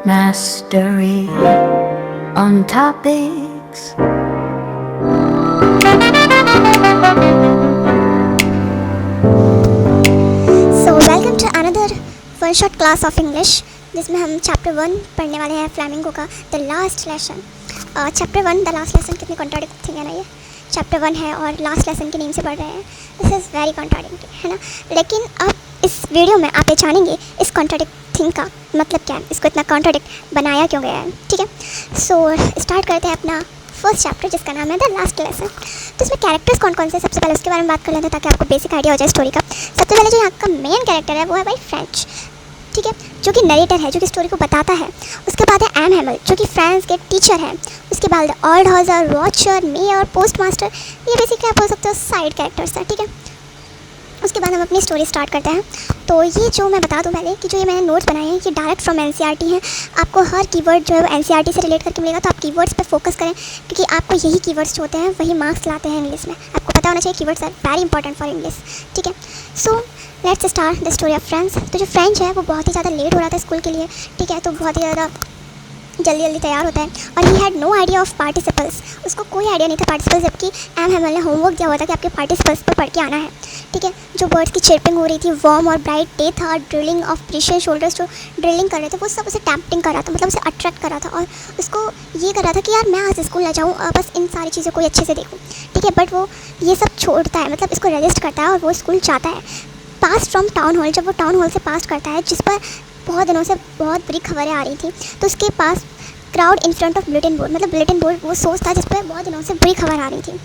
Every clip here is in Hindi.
Mastery on topics. So welcome to another one shot class of English जिसमें हम चैप्टर 1 पढ़ने वाले हैं फ्लैमिंगो का the last lesson. Chapter 1 the last lesson कितनी कॉन्ट्राडिक्टिंग है ना, ये चैप्टर 1 है और लास्ट लेसन के नेम से पढ़ रहे हैं। दिस इज़ वेरी कॉन्ट्राडिक्टिंग है ना, लेकिन अब इस वीडियो में आप ये जानेंगे इस कॉन्ट्राडिक्टिंग का मतलब क्या है, इसको इतना कॉन्ट्राडिक्ट बनाया क्यों गया है। ठीक है, सो स्टार्ट करते हैं अपना फर्स्ट चैप्टर जिसका नाम है द लास्ट लेसन। तो इसमें कैरेक्टर्स कौन कौन से, सबसे पहले उसके बारे में बात कर लेते हैं ताकि आपको बेसिक आइडिया हो जाए स्टोरी का। सबसे पहले जो यहाँ का मेन कैरेक्टर है वो है भाई फ्रेंच, ठीक है, जो कि नरेटर है, जो कि स्टोरी को बताता है। उसके बाद है एम हैमल जो कि फ्रांस के टीचर हैं। उसके बाद old Houser, watcher, mayor, post master, ये बेसिकली आप बोल सकते हो साइड कैरेक्टर्स हैं। ठीक है, उसके बाद हम अपनी स्टोरी स्टार्ट करते हैं। तो ये जो मैं बता दूं पहले कि जो ये मैंने नोट्स बनाए हैं ये डायरेक्ट फ्रॉम एनसीईआरटी हैं। आपको हर कीवर्ड जो है वो एनसीईआरटी से रिलेट करके मिलेगा, तो आप कीवर्ड्स पे फोकस करें क्योंकि आपको यही कीवर्ड्स जो होते हैं वही मार्क्स लाते हैं इंग्लिश में। आपको पता होना चाहिए keywords are very important for English. ठीक है, so let's start the story of French. तो जो फ्रेंच है वो बहुत ही ज़्यादा लेट हो रहा था स्कूल के लिए। ठीक है, तो बहुत ही ज़्यादा जल्दी तैयार होता है और he had no idea of participles. उसको कोई आइडिया नहीं था पार्टिसिपल्स, जबकि एम हैमल ने होमवर्क दिया हुआ था कि आपके पार्टिसिपल्स पर पढ़ के आना है। ठीक है, जो बर्ड्स की चिरपिंग हो रही थी, वार्म और ब्राइट डे था, ड्रिलिंग ऑफ प्रीशियस शोल्डर्स जो ड्रिलिंग कर रहे थे वो सब उसे टैम्पटिंग कर रहा था, मतलब उसे अट्रैक्ट कर रहा था और उसको ये कर रहा था कि यार मैं आज स्कूल ना जाऊँ, बस इन सारी चीज़ों को अच्छे से देखूँ। ठीक है, बट वो ये सब छोड़ता है, मतलब इसको रेजिस्ट करता है और वो स्कूल जाता है। पास फ्रॉम टाउन हॉल, जब वो टाउन हॉल से पास करता है जिस पर बहुत दिनों से बहुत बुरी खबरें आ रही थी, तो उसके पास crowd in front of bulletin board, मतलब बुलेटिन बोर्ड वो सोच था जिस पर बहुत दिनों से बुरी खबर आ रही थी।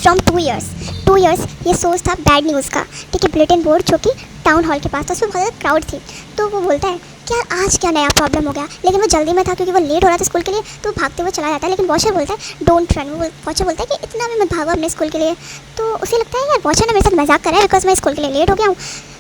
फ्रॉम 2 ईयर्स ये सोच था बैड न्यूज़ का। ठीक है, बुलेटिन बोर्ड जो कि टाउन हॉल के पास था, उसमें बहुत ज़्यादा क्राउड थी। तो वो बोलता है कि यार आज क्या नया प्रॉब्लम हो गया, लेकिन वो जल्दी में था क्योंकि वो लेट हो रहा था स्कूल के लिए, तो वो भागते हुए चला जाता है। लेकिन वॉचर बोलता है डोंट रन, वॉचर बोलता है कि इतना भी मत भागो अपने स्कूल के लिए। तो उसे लगता है यार वॉचर ने मेरे साथ मजाक करा है बिकॉज मैं स्कूल के लिए लेट हो गया हूँ।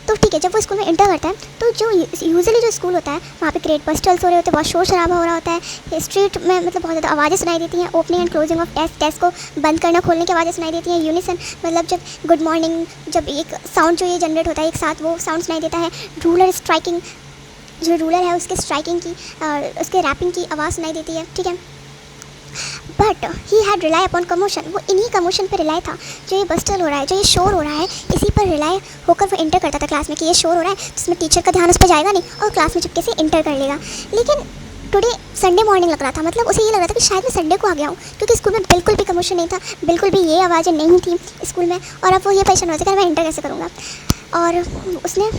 तो ठीक है, जब वो स्कूल में इंटर करता है तो जो यूजुअली जो स्कूल होता है वहाँ पे ग्रेट बस्टल्स हो रहे होते हैं, बहुत शोर शराबा हो रहा होता है, स्ट्रीट में मतलब बहुत ज़्यादा आवाज़ें सुनाई देती हैं, opening and closing of desk को बंद करना खोलने की आवाज़ें सुनाई देती हैं, यूनिसन मतलब जब गुड मॉर्निंग जब एक साउंड जो ये जनरेट होता है एक साथ वो साउंड सुनाई देता है, रूलर स्ट्राइकिंग जो रूलर है उसके स्ट्राइकिंग की उसके रैपिंग की आवाज़ सुनाई देती है। ठीक है, but he had rely upon commotion, वो इन्हीं कमोशन पर रिलाई था, जो ये बस्टल हो रहा है, जो ये शोर हो रहा है, इसी पर रिलाई होकर वो इंटर करता था क्लास में कि ये शोर हो रहा है, जिसमें टीचर का ध्यान उस पर जाएगा नहीं और क्लास में चुपके से इंटर कर लेगा। लेकिन टुडे संडे मॉर्निंग लग रहा था, मतलब उसे ये लग रहा था कि शायद मैं संडे को आ गया हूँ क्योंकि स्कूल में बिल्कुल भी कमोशन नहीं था, बिल्कुल भी ये आवाज़ें नहीं थी स्कूल में। और अब वो ये परेशान हो रहा था कि मैं इंटर कैसे करूँगा। और उसने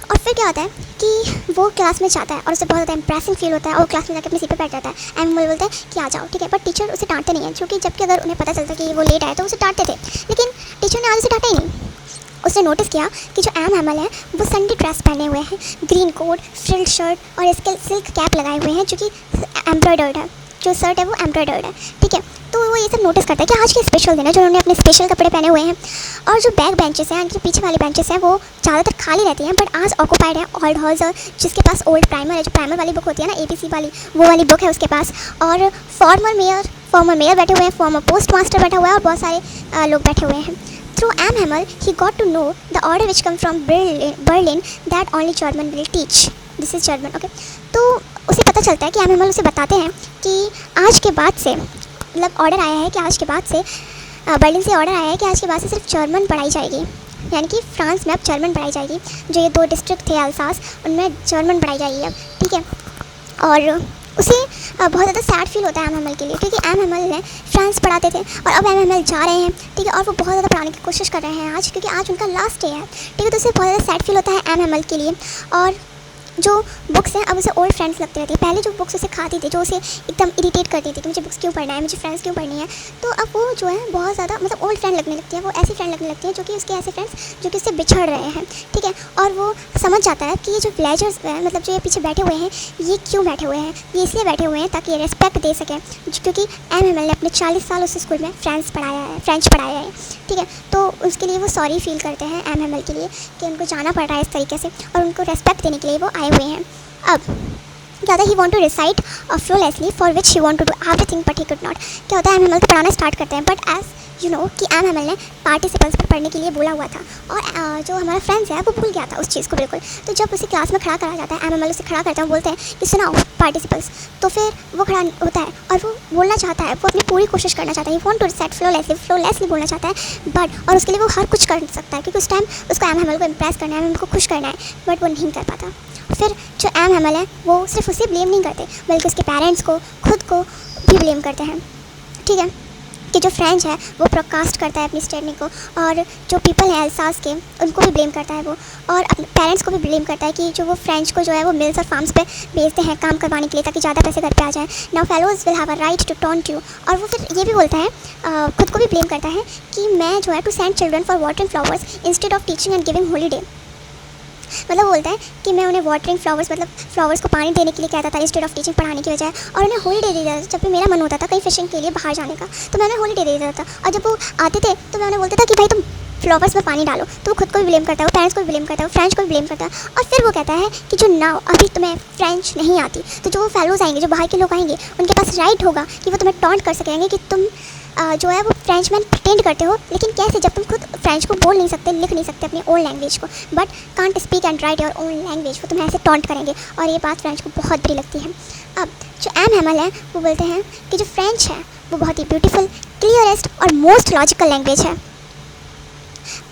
और फिर क्या होता है कि वो क्लास में जाता है और उसे बहुत ज़्यादा इंप्रेसिंग फील होता है और क्लास में जाकर अपनी सीट पर बैठ जाता है। एम बोलते हैं कि आ जाओ। ठीक है, बट टीचर उसे डांटते नहीं है क्योंकि जबकि अगर उन्हें पता चलता कि वो लेट आए तो उसे डांटते थे, लेकिन टीचर ने आज उसे डांटा ही नहीं। उसने नोटिस किया कि जो एम हैमल है वो संडे ड्रेस पहने हुए हैं, ग्रीन कोट, फ्रिल शर्ट और इसके सिल्क कैप लगाए हुए हैं जो कि एम्ब्रॉयडर्ड है, जो शर्ट है वो एम्ब्रॉयडर्ड है। ठीक है, तो वो ये सब नोटिस करता है कि आज के स्पेशल दिन है, जो उन्होंने अपने स्पेशल कपड़े पहने हुए हैं। और जो बैक बेंचेस हैं, उनके पीछे वाली बेंचेस हैं वो ज़्यादातर खाली रहती हैं, बट आज ऑक्यूपाइड है ओल्ड हाउजर जिसके पास ओल्ड प्राइमर है, जो प्राइमर वाली बुक होती है ना ABC वाली, वो वाली बुक है उसके पास। और फॉर्मर मेयर बैठे हुए हैं, फॉर्मर पोस्ट मास्टर बैठा हुआ है और बहुत सारे लोग बैठे हुए हैं। Through M. Hamel, he got to know the order which come from Berlin that only German will teach. This is German, okay? तो उसे पता चलता है कि M. Hamel उसे बताते हैं कि आज के बाद से मतलब ऑर्डर आया है कि आज के बाद से बर्लिन से ऑर्डर आया है कि आज के बाद से सिर्फ जर्मन पढ़ाई जाएगी, यानी कि फ्रांस में अब जर्मन पढ़ाई जाएगी। जो ये 2 डिस्ट्रिक्ट थे अल्सास, उनमें जर्मन पढ़ाई जाएगी अब। ठीक है, और उसे बहुत ज़्यादा सैड फील होता है एम हैमल के लिए क्योंकि एम हैमल ने फ्रांस पढ़ाते थे और अब एम हैमल जा रहे हैं। ठीक है, और वो बहुत ज़्यादा पढ़ाने की कोशिश कर रहे हैं आज क्योंकि आज उनका लास्ट डे है। ठीक है, तो उसे बहुत ज़्यादा सैड फील होता है एम हैमल के लिए। और जो बुक्स हैं अब उसे ओल्ड फ्रेंड्स लगती रहती है। पहले जो बुक्स उसे खाती थी, जो उसे एकदम इरिटेट करती थी कि मुझे बुक्स क्यों पढ़ना है, मुझे फ्रेंड्स क्यों पढ़नी है, तो अब वो जो है बहुत ज़्यादा मतलब ओल्ड फ्रेंड लगने लगती है। वो ऐसी फ्रेंड लगने लगती है जो कि उसके ऐसे फ्रेंड्स जो कि उससे बिछड़ रहे हैं। ठीक है, और वो समझ जाता है कि ये जो विलेजर्स हैं, मतलब जो ये पीछे बैठे हुए हैं, ये क्यों बैठे हुए हैं, ये इसलिए बैठे हुए हैं ताकि ये रेस्पेक्ट दे सकें, क्योंकि एम हैमल ने अपने 40 साल उस स्कूल में फ्रेंच पढ़ाया है। ठीक है, तो उसके लिए वो सॉरी फील करते हैं एम हैमल के लिए कि उनको जाना पड़ रहा है इस तरीके से, और उनको रेस्पेक्ट देने के लिए वो आए हुए हैं। अब क्या होता है, he want to recite flawlessly for which he want to do everything but he could not. क्या होता है, एम हैमल तो पढ़ाना स्टार्ट करते हैं बट एज यू नो कि एम एम एल ने पार्टिसिपल्स पर पढ़ने के लिए बोला हुआ था और जो हमारा फ्रेंड्स है वो भूल गया था उस चीज़ को बिल्कुल। तो जब उसे क्लास में खड़ा करा जाता है, एम एम एल उसे खड़ा करता है, बोलते हैं कि सुनाओ पार्टिसिपल्स, तो फिर वो खड़ा होता है और वो बोलना चाहता है, वो अपनी पूरी कोशिश करना चाहता है, ही वांट टू सेट फ्लोलेसली बोलना चाहता है, बट और उसके लिए वो हर कुछ कर सकता है क्योंकि उस टाइम उसको एम एम एल को इम्प्रेस करना है, उनको खुश करना है, बट वो नहीं कर पाता। फिर जो एम एम एल है वो सिर्फ उसे ब्लेम नहीं करते बल्कि उसके पेरेंट्स को, खुद को भी ब्लेम करते हैं, ठीक है, कि जो फ्रेंच है वो प्रोकास्ट करता है अपनी स्टडी को, और जो पीपल हैं अल्सास के उनको भी ब्लेम करता है वो, और अपने पेरेंट्स को भी ब्लेम करता है कि जो वो फ्रेंच को जो है वो मिल्स और फार्म्स पे भेजते हैं काम करवाने के लिए ताकि ज़्यादा पैसे घर पे आ जाएँ। Now fellows will have a right to taunt you, और वो फिर ये भी बोलता है, खुद को भी ब्लेम करता है कि मैं जो है to send children for watering flowers instead of teaching and giving holiday. मतलब बोलता है कि मैं उन्हें वाटरिंग फ्लावर्स मतलब फ्लावर्स को पानी देने के लिए कहता था इंस्टेड ऑफ टीचिंग, पढ़ाने की बजाय, और उन्हें हॉलीडे दे देता था। जब भी मेरा मन होता था कहीं फिशिंग के लिए बाहर जाने का तो मैं उन्हें हॉलीडे दे देता था, और जब वो आते थे तो मैं उन्हें बोलता था कि भाई तुम फ्लावर्स में पानी डालो। तो वो खुद को भी ब्लेम करता है, वो पेरेंट्स को भी ब्लेम करता है, वो फ्रेंच को भी ब्लेम करता है, और फिर वो कहता है कि जो नाउ अभी तुम्हें फ्रेंच नहीं आती तो जो वो फेलोज आएंगे, जो बाहर के लोग आएंगे, उनके पास राइट होगा कि वो तुम्हें टॉन्ट कर सकेंगे कि तुम जो है वो फ्रेंच में प्रिटेंड करते हो, लेकिन कैसे जब तुम खुद फ्रेंच को बोल नहीं सकते, लिख नहीं सकते अपनी ओन लैंग्वेज को, but can't speak and right your own language, वो तुम्हें ऐसे टॉन्ट करेंगे। और ये बात फ्रेंच को बहुत बुरी लगती है। अब जो एम हेमल है वो बोलते हैं कि जो फ्रेंच है वो बहुत ही ब्यूटीफुल, क्लियरेस्ट और मोस्ट लॉजिकल लैंग्वेज है।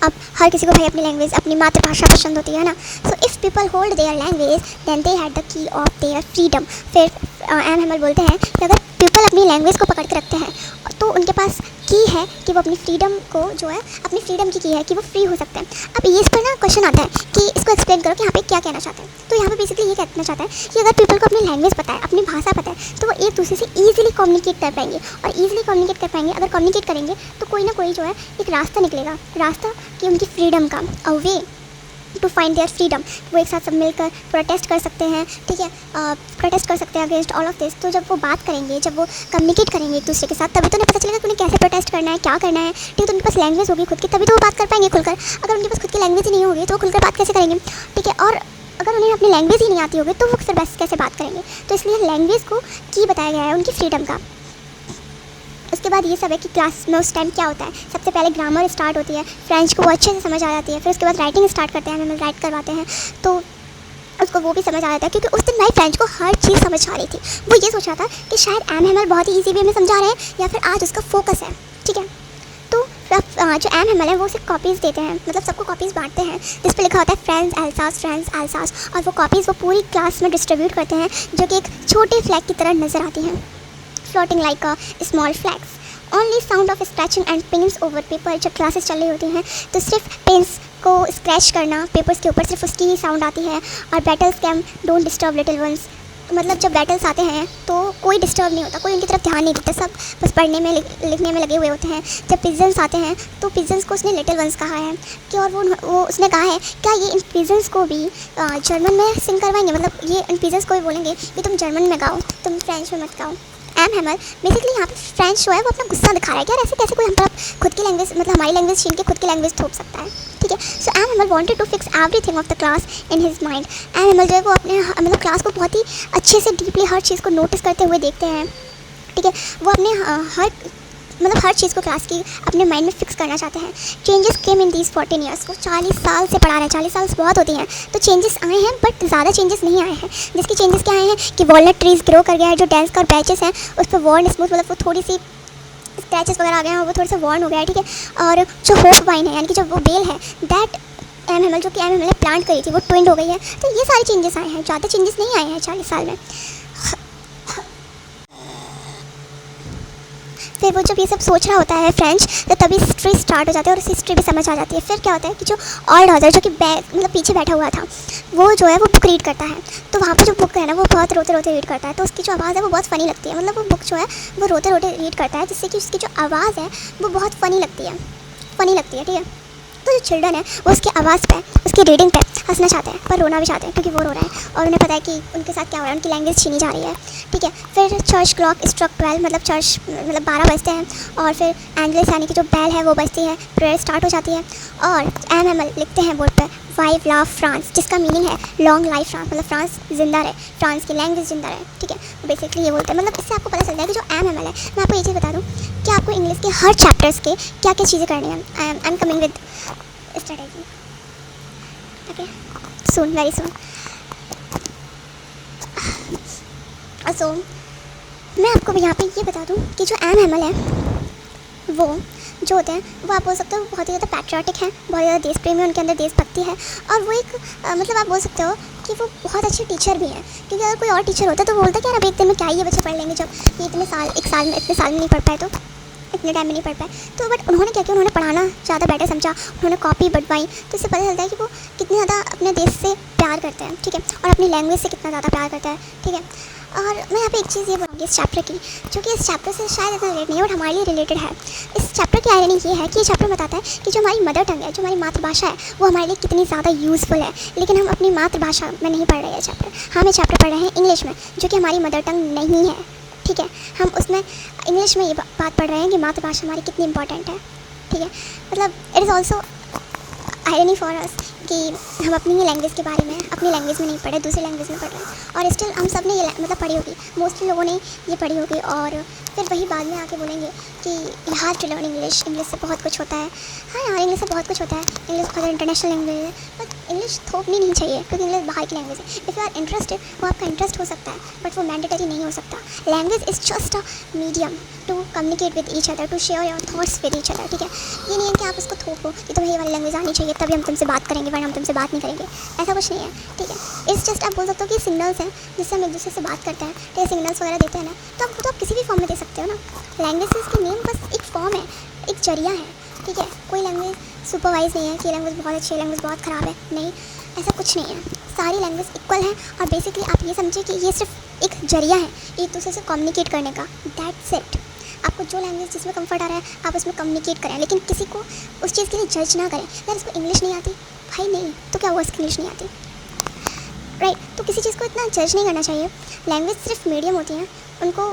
अब हर किसी को भाई अपनी लैंग्वेज, अपनी मातृभाषा पसंद होती है ना। So if people hold their language then they had the key of their freedom. फिर एम हेमल बोलते हैं कि अगर पीपल अपनी लैंग्वेज को पकड़ के रखते हैं तो उनके पास की है कि वो अपनी फ्रीडम को जो है अपनी फ्रीडम की है कि वो फ्री हो सकते हैं। अब इस पर ना क्वेश्चन आता है कि इसको एक्सप्लेन करो कि यहाँ पे क्या कहना चाहते हैं। तो यहाँ पे बेसिकली ये कहना चाहता है कि अगर पीपल को अपनी लैंग्वेज पता है, अपनी भाषा पता है, तो वो एक दूसरे से ईजिली कम्युनिकेट कर पाएंगे, और ईजिली कम्युनिकेट कर पाएंगे। अगर कम्युनिकेट करेंगे तो कोई ना कोई जो है एक रास्ता निकलेगा, रास्ता कि उनकी फ्रीडम का, a way to find their freedom. वो एक साथ सब मिलकर प्रोटेस्ट कर सकते हैं, ठीक है, प्रोटेस्ट कर सकते हैं अगेंस्ट ऑल ऑफ दिस। तो जब वो बात करेंगे, जब वो कम्युनिकेट करेंगे एक दूसरे के साथ, तभी तो उन्हें पता चलेगा कि उन्हें कैसे प्रोटेस्ट करना है, क्या करना है, ठीक है। तो उनके पास लैंग्वेज होगी खुद की, तभी तो वो बात कर पाएंगे खुलकर। अगर उनके पास खुद की लैंग्वेज ही नहीं होगी तो वो खुलकर बात कैसे करेंगे, ठीक है। और अगर उन्हें अपनी लैंग्वेज ही नहीं आती होगी तो वो फिर बस कैसे बात करेंगे। तो इसलिए लैंग्वेज को की बताया गया है उनकी फ्रीडम का। उसके बाद ये सब है कि क्लास में उस टाइम क्या होता है। सबसे पहले ग्रामर स्टार्ट होती है, फ्रेंच को वो अच्छे से समझ आ जाती है। फिर उसके बाद राइटिंग स्टार्ट करते हैं, हमें राइट करवाते हैं तो उसको वो भी समझ आ जाता है, क्योंकि उस दिन भाई फ्रेंच को हर चीज़ समझ आ रही थी। वो ये सोच रहा था कि शायद एम हेमल बहुत ही ईजी वे में समझा रहे हैं या फिर आज उसका फोकस है, ठीक है। तो जो एम हेमल है वो सिर्फ कॉपीज़ देते हैं, मतलब सबको कॉपीज़ बांटते हैं जिस पर लिखा होता है फ्रेंच एल्सास, और वो कॉपीज़ वो पूरी क्लास में डिस्ट्रीब्यूट करते हैं जो कि एक छोटे फ्लैग की तरह नज़र आती हैं, floating like a small flags. Only sound of scratching and pens over paper. जब क्लासेस चल रही होती हैं तो सिर्फ पेंस को स्क्रैच करना पेपर्स के ऊपर, सिर्फ उसकी ही साउंड आती है। और battles came don't disturb little ones. मतलब जब बैटल्स आते हैं तो कोई डिस्टर्ब नहीं होता, कोई उनकी तरफ ध्यान नहीं देता, सब बस पढ़ने में लिखने में लगे हुए होते हैं। जब पिजन्स आते हैं तो पिजन्स को उसने लिटिल वंस कहा है कि, और वो उसने कहा है क्या ये इन पिजन्स को भी जर्मन में सिंग करवाएंगे, मतलब ये इन पिजन्स को भी बोलेंगे कि तुम जर्मन में गाओ, तुम फ्रेंच में मत गाओ। एम हेमल बेसिकली यहाँ पे फ्रेंच जो है वो अपना गुस्सा दिखा रहा है कि यार ऐसे कैसे कोई हम पर खुद की लैंग्वेज, मतलब हमारी लैंग्वेज छीन के खुद की लैंग्वेज थोप सकता है, ठीक है। So M Hamel wanted to fix everything of the class in his mind. M Hamel जो है वो अपने मतलब क्लास को बहुत ही अच्छे से डीपली हर चीज़ को नोटिस करते हुए देखते हैं, ठीक है। वो अपने हर चीज़ को क्लास की अपने माइंड में फिक्स करना चाहते हैं। Changes came in these 14 years. को 40 साल से पढ़ा रहे हैं, 40 साल बहुत होती हैं, तो चेंजेस आए हैं बट ज़्यादा चेंजेस नहीं आए हैं। जिसकी चेंजेस क्या आए हैं कि वॉलनट ट्रीज ग्रो कर गया है, जो डेंस का बैचेस हैं उस पर वॉर्न स्मूथ, मतलब वो थोड़ी सी स्क्रैचेस वगैरह आ गए हैं, वो थोड़े से वॉर्न हो गया है, ठीक है। और जो होप वाइन है यानी कि जो वो बेल है दैट एम हेमल जो कि एम हेमल ने प्लांट करी थी वो ट्विंड हो गई है। तो ये सारे चेंजेस आए हैं, ज़्यादा चेंजेस नहीं आए हैं 40 साल में। फिर वो जब ये सब सोच रहा होता है फ्रेंच, तो तभी हिस्ट्री स्टार्ट हो जाती है और उस हिस्ट्री भी समझ आ जाती है। फिर क्या होता है कि जो ऑल्ड ऑथर जो कि मतलब पीछे बैठा हुआ था वो जो है वो बुक रीड करता है। तो वहाँ पे जो बुक है ना वो बहुत रोते रोते रीड करता है, तो उसकी जो आवाज़ है वो बहुत फ़नी लगती है। मतलब वो बुक जो है वो रोते रोते रीड करता है, जिससे कि उसकी जो आवाज़ है वो बहुत फ़नी लगती है, ठीक है। तो जो चिल्ड्रन है वो उसकी आवाज़ पे, उसकी रीडिंग पे हंसना चाहते हैं पर रोना भी चाहते हैं क्योंकि वो रो रहे हैं और उन्हें पता है कि उनके साथ क्या हो रहा है, उनकी लैंग्वेज छीनी जा रही है, ठीक है। फिर चर्च क्लॉक स्ट्रक 12, मतलब चर्च मतलब 12 बजते हैं और फिर एंजलिस यानी कि जो बेल है वो बजती है, प्रेयर स्टार्ट हो जाती है और एम हेमल लिखते हैं बोर्ड पे वाइव लाव फ्रांस, जिसका मीनिंग है लॉन्ग लाइफ फ्रांस, मतलब फ्रांस जिंदा रहे, फ्रांस की लैंग्वेज जिंदा रहे, ठीक है। बेसिकली ये बोलते हैं, मतलब इससे आपको पता चलता है कि जो एम है, मैं आपको ये चीज़ बता दूँ कि आपको इंग्लिश के हर चैप्टर्स के क्या क्या चीज़ें करनी है। I am coming with strategy, okay, soon, very soon. So मैं आपको यहाँ पे ये बता दूँ कि जो एम है वो जो होते हैं वो आप बोल सकते हो बहुत ही ज़्यादा पैट्रियाटिक हैं, बहुत ज़्यादा देश प्रेमी, उनके अंदर देशभक्ति है। और वो एक मतलब आप बोल सकते हो कि वो बहुत अच्छे टीचर भी हैं, क्योंकि अगर कोई और टीचर होता तो वो बोलता कि यार अब एक दिन में क्या ही ये बच्चे पढ़ लेंगे, जब ये इतने साल में नहीं पढ़ पाए, तो इतने टाइम में नहीं पढ़ पाए। तो बट उन्होंने क्या किया, उन्होंने पढ़ाना ज़्यादा बेटर समझा, उन्होंने कॉपी बढ़वाई, तो इससे पता चलता है कि वो कितने ज़्यादा अपने देश से प्यार करते हैं, ठीक है, और अपनी लैंग्वेज से कितना ज़्यादा प्यार करते हैं, ठीक है। और मैं यहाँ पे एक चीज़ ये बोलूँगी इस चैप्टर की, जो कि इस चैप्टर से शायद इतना रिलेट नहीं है बट हमारे लिए रिलेटेड है। इस चैप्टर की आयरनी ये है कि ये चैप्टर बताता है कि जो हमारी मदर टंग है, जो हमारी मातृभाषा है, वो हमारे लिए कितनी ज़्यादा यूज़फुल है। लेकिन हम अपनी मातृभाषा में नहीं पढ़ रहे हैं चैप्टर, हम ये चैप्टर पढ़ रहे हैं इंग्लिश में, जो कि हमारी मदर टंग नहीं है, ठीक है। हम उसमें इंग्लिश में ये बात पढ़ रहे हैं कि मातृभाषा हमारी कितनी इंपॉर्टेंट है, ठीक है। मतलब it is also irony for us कि हम अपनी ही लैंग्वेज के बारे में अपनी लैंग्वेज में नहीं पढ़े, दूसरी लैंग्वेज में पढ़ रहे हैं। और स्टिल हम सब ने ये मतलब पढ़ी होगी, मोस्टली लोगों ने ये पढ़ी होगी, और फिर वही बाद में आके बोलेंगे कि you have to learn English, English से बहुत कुछ होता है। हाँ यार, इंग्लिश से बहुत कुछ होता है, इंग्लिश बहुत इंटरनेशनल लैंग्वेज है, बट इंग्लिश थोपनी नहीं चाहिए, क्योंकि इंग्लिश बाहर की लैंग्वेज है। इफ़ यू आर इंटरेस्टेड, वो आपका इंटरेस्ट हो सकता है, बट वो मैंडेटरी नहीं हो सकता। Language is just a medium to communicate with each other, to share your thoughts with each other, ठीक है। ये नहीं है कि आप उसको थोपो कि तुम्हें ये वाली लैंग्वेज आनी चाहिए तभी हम तुमसे बात करेंगे, वरना हम तुमसे बात नहीं करेंगे, ऐसा कुछ नहीं है, ठीक है। इट्स जस्ट आप बोल सकते हो कि सिग्नल्स हैं जिससे हम एक दूसरे से बात करते हैं, तो ये सिग्नल्स वगैरह देते हैं ना, तो आप किसी भी फॉर्म में दे सकते हो ना। लैंग्वेज की नेम बस एक फॉर्म है, एक जरिया है, ठीक है। कोई लैंग्वेज सुपरवाइज नहीं है कि लैंग्वेज बहुत अच्छी है, लैंग्वेज बहुत ख़राब है, नहीं, ऐसा कुछ नहीं है। सारी लैंग्वेज इक्वल है, और बेसिकली आप ये समझिए कि ये सिर्फ एक जरिया है एक दूसरे से कम्युनिकेट करने का, दैट्स इट। आपको जो लैंग्वेज जिसमें कंफर्ट आ रहा है आप उसमें कम्युनिकेट करें, लेकिन किसी को उस चीज़ के लिए जज ना करें। यार इसको इंग्लिश नहीं आती, भाई नहीं, तो क्या हुआ, इसकी इंग्लिश नहीं आती, राइट। तो किसी चीज़ को इतना जज नहीं करना चाहिए। लैंग्वेज सिर्फ मीडियम होती हैं, उनको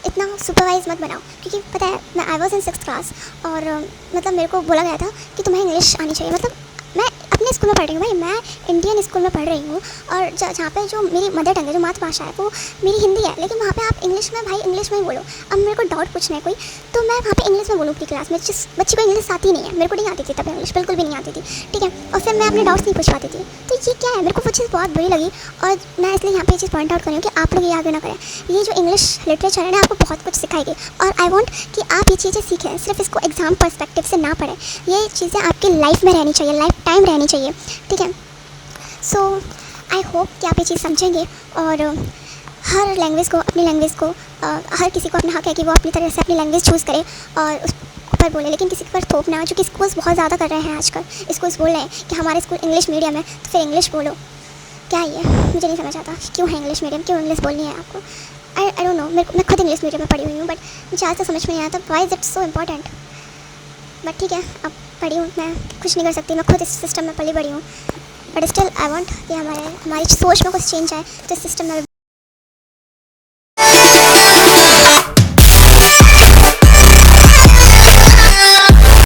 इतना सुपरवाइज मत बनाओ, क्योंकि पता है मैं I was in 6th class, और मतलब मेरे को बोला गया था कि तुम्हें इंग्लिश आनी चाहिए। मतलब मैं अपने स्कूल में पढ़ रही हूँ भाई, मैं इंडियन स्कूल में पढ़ रही हूँ, और जहाँ पे जो मेरी मदर टंग है, जो मातृभाषा है, वो मेरी हिंदी है, लेकिन वहाँ पे आप इंग्लिश में, भाई इंग्लिश में ही बोलो। अब मेरे को डाउट पूछना है कोई, तो मैं वहाँ पे इंग्लिश में बोलूँ अपनी क्लास में, जिस बच्ची को इंग्लिश आती नहीं है, मेरे को नहीं आती थी तब इंग्लिश, बिल्कुल भी नहीं आती थी, ठीक है। और फिर मैं अपने डाउट्स नहीं पूछ पाती थी, तो ये क्या है, मेरे को वो चीज़ बहुत बुरी लगी, और मैं इसलिए यहाँ पे ये चीज़ पॉइंट आउट कर रही हूँ कि आप लोग ये आगे ना करें। ये जो इंग्लिश लिटरेचर है ना, आपको बहुत कुछ सिखाएगी, और आई वॉन्ट कि आप ये चीज़ें सीखें, सिर्फ इसको एग्जाम पर्सपेक्टिव से ना पढ़ें। ये चीज़ें आपकी लाइफ में रहनी चाहिए, लाइफ टाइम रहनी चाहिए, ठीक है। सो आई होप कि आप ये चीज़ समझेंगे, और हर लैंग्वेज को, अपनी लैंग्वेज को, हर किसी को अपना हक है कि वो अपनी तरह से अपनी लैंग्वेज चूज़ करे और उस पर बोले, लेकिन किसी पर थोपना, जो कि स्कूल्स बहुत ज़्यादा कर रहे हैं आजकल। स्कूल्स बोल रहे हैं कि हमारे स्कूल इंग्लिश मीडियम है, तो फिर इंग्लिश बोलो, क्या ये मुझे नहीं समझ आता, क्यों है इंग्लिश मीडियम, क्यों इंग्लिश बोलनी है आपको। आई डोंट नो, मैं खुद इंग्लिश मीडियम में पढ़ी हुई हूँ, बट मुझे आज तक समझ में नहीं आता why is it so important. But ठीक है, अब पढ़ी हूँ, मैं कुछ नहीं कर सकती, मैं खुद इस सिस्टम में पली बड़ी हूँ, बट स्टिल आई वांट कि हमारी सोच में कुछ चेंज आए, तो इस सिस्टम में